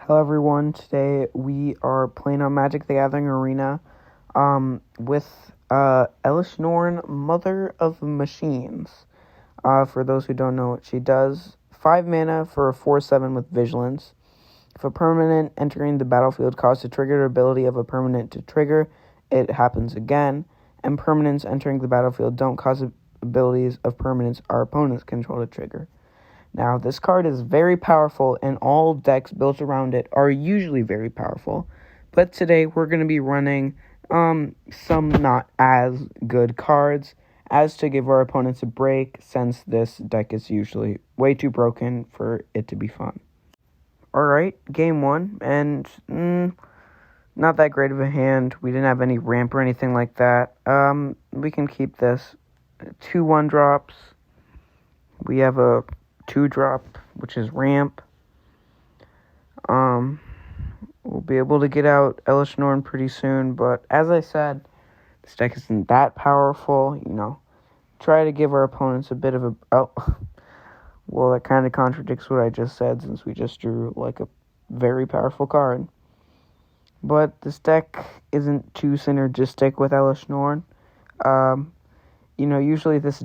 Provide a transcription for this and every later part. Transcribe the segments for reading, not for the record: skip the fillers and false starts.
Hello everyone, today we are playing on Magic the Gathering Arena with Elesh, Norn, Mother of Machines. For those who don't know what she does, 5 mana for a 4/7 with Vigilance. If a permanent entering the battlefield causes the triggered ability of a permanent to trigger, it happens again, and permanents entering the battlefield don't cause abilities of permanents our opponents control to trigger. Now, this card is very powerful, and all decks built around it are usually very powerful. But today, we're going to be running some not as good cards, as to give our opponents a break, since this deck is usually way too broken for it to be fun. Alright, game 1, and not that great of a hand. We didn't have any ramp or anything like that. We can keep this 2/1 drops. We have a 2-drop, which is ramp. We'll be able to get out Elesh Norn pretty soon, but as I said, this deck isn't that powerful, Try to give our opponents a bit of a... well, that kind of contradicts what I just said, since we just drew, like, a very powerful card. But this deck isn't too synergistic with Elesh Norn. Usually this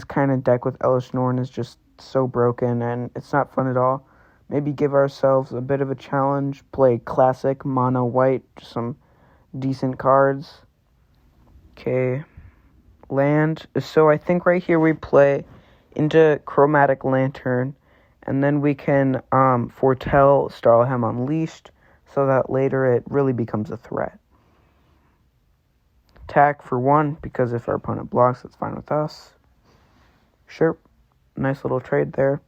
kind of deck with Elesh Norn is just so broken, and it's not fun at all. Maybe give ourselves a bit of a challenge, play classic mono white, some decent cards. Okay, land. So I think right here we play into Chromatic Lantern, and then we can foretell Starlhelm Unleashed, so that later it really becomes a threat. Attack for 1, because if our opponent blocks, it's fine with us. Sure. Nice little trade there.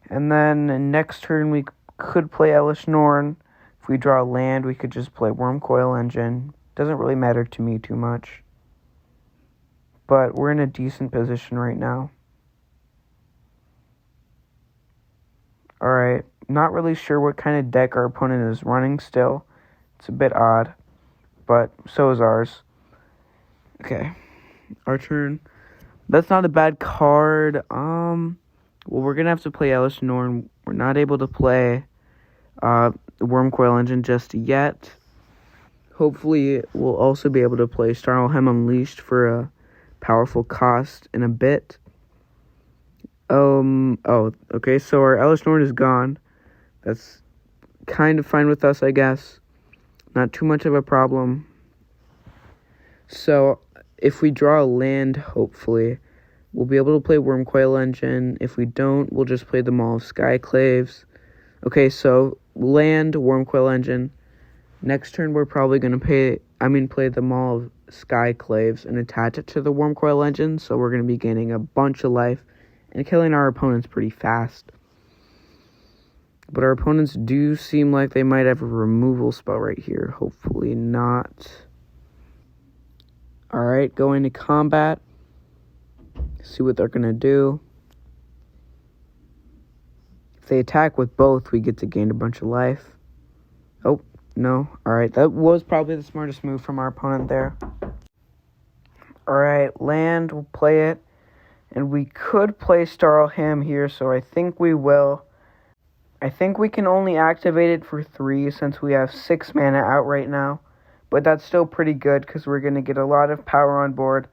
And then next turn we could play Elesh Norn. If we draw land, we could just play Wormcoil Engine. Doesn't really matter to me too much. But we're in a decent position right now. Alright, not really sure what kind of deck our opponent is running still. It's a bit odd, but so is ours. Okay, our turn. That's not a bad card. Well, we're going to have to play Elesh Norn. We're not able to play Wormcoil Engine just yet. Hopefully, we'll also be able to play Starlhelm Unleashed for a powerful cost in a bit. Okay, so our Elesh Norn is gone. That's kind of fine with us, I guess. Not too much of a problem. So, if we draw a land, hopefully, we'll be able to play Wormcoil Engine. If we don't, we'll just play the Maul of Skyclaves. Okay, so land, Wormcoil Engine. Next turn, we're probably going to play the Maul of Skyclaves and attach it to the Wormcoil Engine. So we're going to be gaining a bunch of life and killing our opponents pretty fast. But our opponents do seem like they might have a removal spell right here. Hopefully not. Alright, going to combat. See what they're going to do. If they attack with both, we get to gain a bunch of life. Oh, no. Alright, that was probably the smartest move from our opponent there. Alright, land, we'll play it. And we could play Starlhelm here, so I think we will. I think we can only activate it for 3 since we have 6 mana out right now. But that's still pretty good because we're going to get a lot of power on board.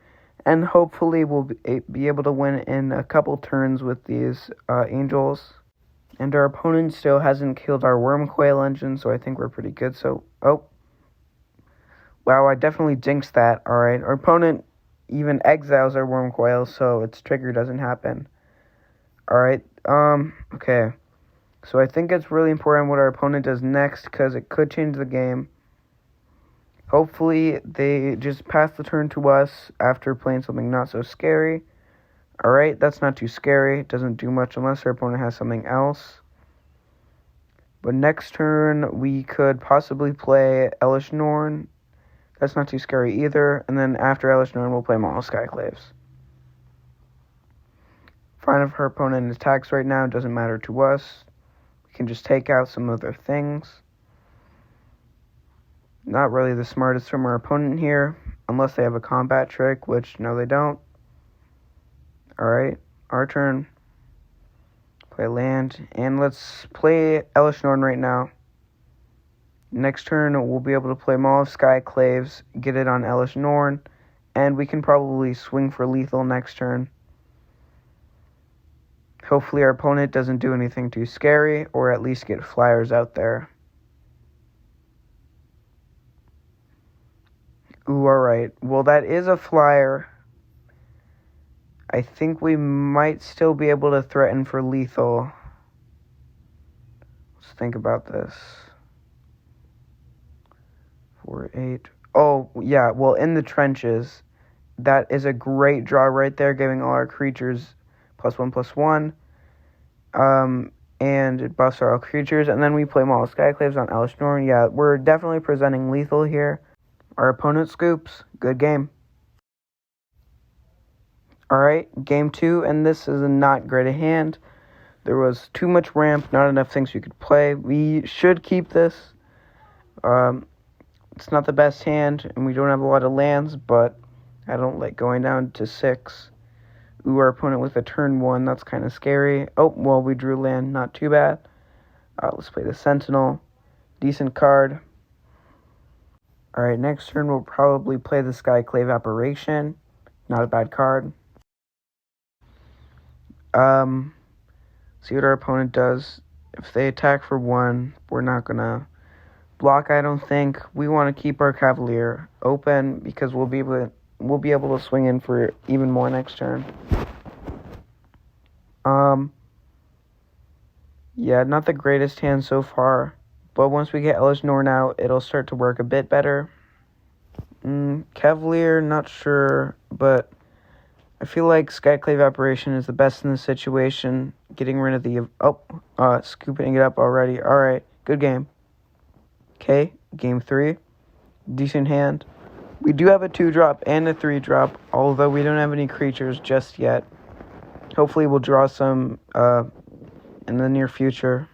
And hopefully we'll be able to win in a couple turns with these angels. And our opponent still hasn't killed our Wormcoil Engine, so I think we're pretty good. So, wow, I definitely jinxed that. Alright, our opponent even exiles our Wormcoil, so its trigger doesn't happen. Alright, okay. So I think it's really important what our opponent does next, because it could change the game. Hopefully, they just pass the turn to us after playing something not so scary. Alright, that's not too scary. It doesn't do much unless our opponent has something else. But next turn, we could possibly play Elesh Norn. That's not too scary either. And then after Elesh Norn, we'll play Maul of Skyclaves. Fine if her opponent attacks right now. It doesn't matter to us. We can just take out some other things. Not really the smartest from our opponent here, unless they have a combat trick, which, no, they don't. Alright, our turn. Play land. And let's play Elesh Norn right now. Next turn, we'll be able to play Maul of Skyclaves, get it on Elesh Norn, and we can probably swing for lethal next turn. Hopefully our opponent doesn't do anything too scary, or at least get flyers out there. Ooh, alright. Well, that is a flyer. I think we might still be able to threaten for lethal. Let's think about this. 4, 8. Oh, yeah, well, in the trenches, that is a great draw right there, giving all our creatures +1/+1. And it buffs our creatures, and then we play Maul of Skyclaves on Elesh Norn. Yeah, we're definitely presenting lethal here. Our opponent scoops. Good game. Alright, game 2, and this is a not great a hand. There was too much ramp, not enough things we could play. We should keep this. It's not the best hand, and we don't have a lot of lands, but I don't like going down to 6. Ooh, our opponent with a turn 1, that's kind of scary. Oh, well, we drew land, not too bad. Let's play the Sentinel. Decent card. Alright, next turn we'll probably play the Skyclave Apparition. Not a bad card. See what our opponent does. If they attack for 1, we're not gonna block, I don't think. We want to keep our Cavalier open because we'll be able to swing in for even more next turn. Yeah, not the greatest hand so far, but once we get Elesh Norn out, it'll start to work a bit better. Cavalier, not sure, but I feel like Skyclave Apparition is the best in this situation. Getting rid of the... scooping it up already. Alright, good game. Okay, game 3. Decent hand. We do have a 2-drop and a 3-drop, although we don't have any creatures just yet. Hopefully we'll draw some in the near future.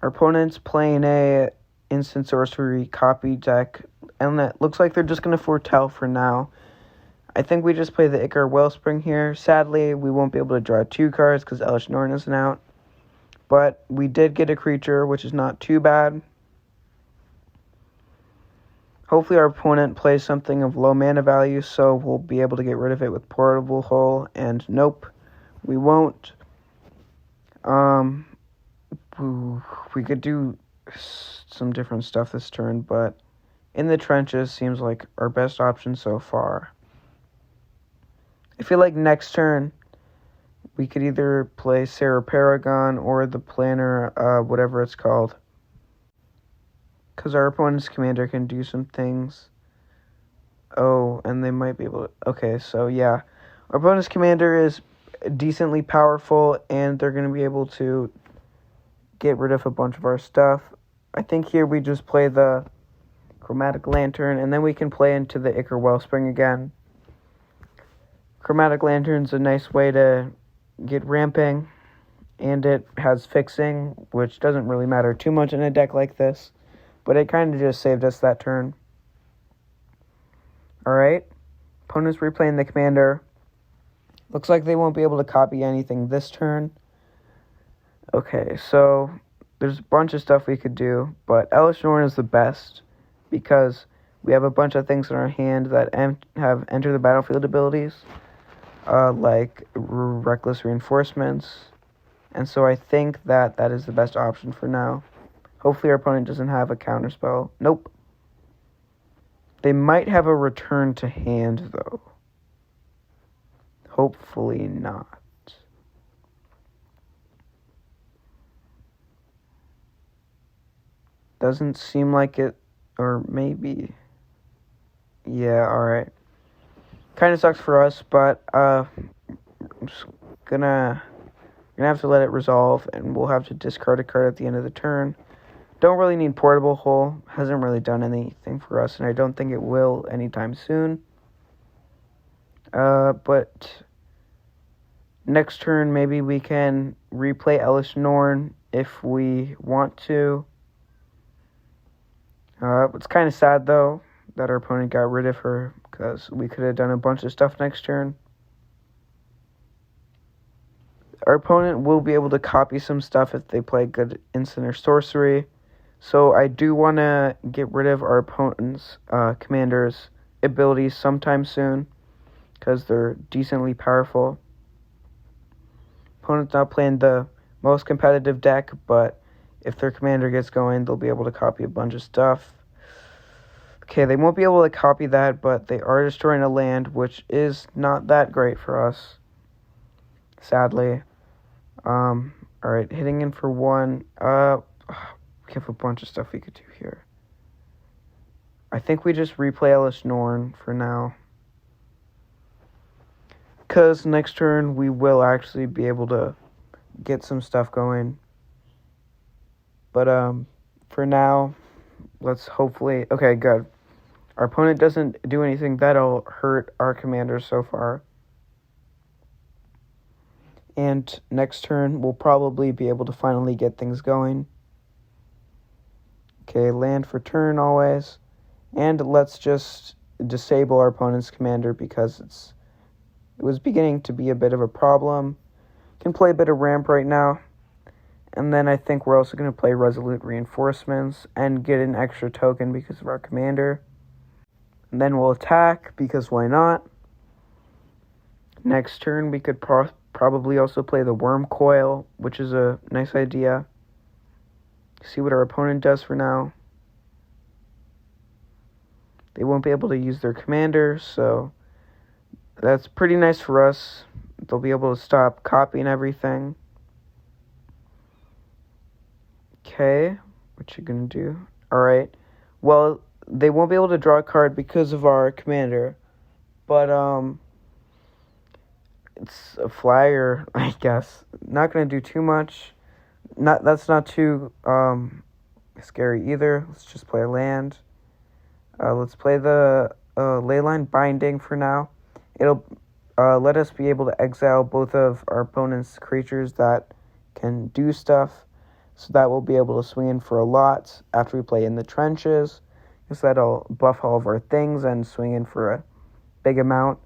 Our opponent's playing a instant sorcery copy deck, and it looks like they're just going to foretell for now. I think we just play the Icar Wellspring here. Sadly, we won't be able to draw 2 cards because Elesh Norn isn't out. But we did get a creature, which is not too bad. Hopefully our opponent plays something of low mana value, so we'll be able to get rid of it with Portable Hole, and nope, we won't. We could do some different stuff this turn, but in the trenches seems like our best option so far. I feel like next turn we could either play Sarah Paragon or the Planner, whatever it's called. Because our opponent's commander can do some things. Oh, and they might be able to... Okay, so yeah. Our opponent's commander is decently powerful, and they're going to be able to get rid of a bunch of our stuff. I think here we just play the Chromatic Lantern, and then we can play into the Icar Wellspring again. Chromatic Lantern's a nice way to get ramping, and it has fixing, which doesn't really matter too much in a deck like this. But it kind of just saved us that turn. Alright. Opponent's replaying the commander. Looks like they won't be able to copy anything this turn. Okay, so there's a bunch of stuff we could do, but Elesh Norn is the best because we have a bunch of things in our hand that have enter the battlefield abilities, like Reckless Reinforcements. And so I think that is the best option for now. Hopefully our opponent doesn't have a counterspell. Nope. They might have a return to hand, though. Hopefully not. Doesn't seem like it, or maybe. Yeah, alright. Kind of sucks for us, but I'm just gonna have to let it resolve, and we'll have to discard a card at the end of the turn. Don't really need Portable Hole. Hasn't really done anything for us, and I don't think it will anytime soon. But next turn, maybe we can replay Elesh Norn if we want to. It's kind of sad, though, that our opponent got rid of her, because we could have done a bunch of stuff next turn. Our opponent will be able to copy some stuff if they play good instant or sorcery. So I do want to get rid of our opponent's commander's abilities sometime soon, because they're decently powerful. Opponent's not playing the most competitive deck, but if their commander gets going, they'll be able to copy a bunch of stuff. Okay, they won't be able to copy that, but they are destroying a land, which is not that great for us, sadly. Alright, hitting in for 1. We have a bunch of stuff we could do here. I think we just replay Elesh Norn for now, because next turn we will actually be able to get some stuff going. But for now, let's hopefully... Okay, good. Our opponent doesn't do anything that'll hurt our commander so far. And next turn, we'll probably be able to finally get things going. Okay, land for turn always. And let's just disable our opponent's commander, because it was beginning to be a bit of a problem. Can play a bit of ramp right now. And then I think we're also going to play Resolute Reinforcements and get an extra token because of our commander. And then we'll attack, because why not? Next turn, we could probably also play the Worm Coil, which is a nice idea. See what our opponent does for now. They won't be able to use their commander, so that's pretty nice for us. They'll be able to stop copying everything. Okay, what you gonna do? Alright, well, they won't be able to draw a card because of our commander, but it's a flyer, I guess. Not gonna do too much. That's not too scary either. Let's just play a land. Let's play the Leyline Binding for now. It'll let us be able to exile both of our opponent's creatures that can do stuff. So that we'll be able to swing in for a lot after we play in the trenches. Because that'll buff all of our things and swing in for a big amount.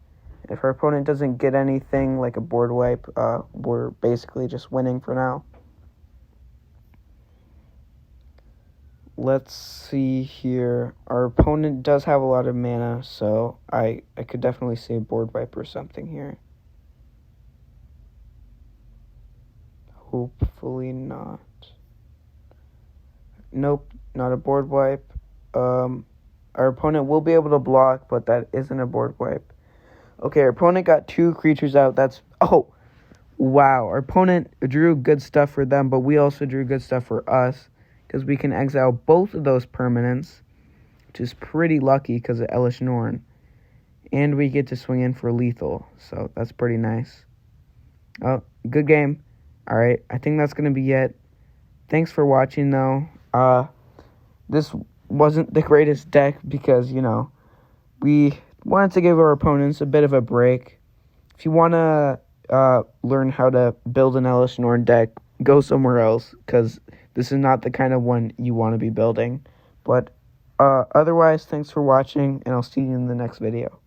If our opponent doesn't get anything like a board wipe, we're basically just winning for now. Let's see here. Our opponent does have a lot of mana, so I could definitely see a board wipe or something here. Hopefully not. Nope, not a board wipe. Our opponent will be able to block, but that isn't a board wipe. Okay, our opponent got 2 creatures out. That's... Oh! Wow, our opponent drew good stuff for them, but we also drew good stuff for us, because we can exile both of those permanents, which is pretty lucky because of Elesh Norn. And we get to swing in for lethal, so that's pretty nice. Oh, good game. Alright, I think that's going to be it. Thanks for watching, though. This wasn't the greatest deck because, you know, we wanted to give our opponents a bit of a break. If you want to learn how to build an Elesh Norn deck, go somewhere else, because this is not the kind of one you want to be building. But otherwise, thanks for watching, and I'll see you in the next video.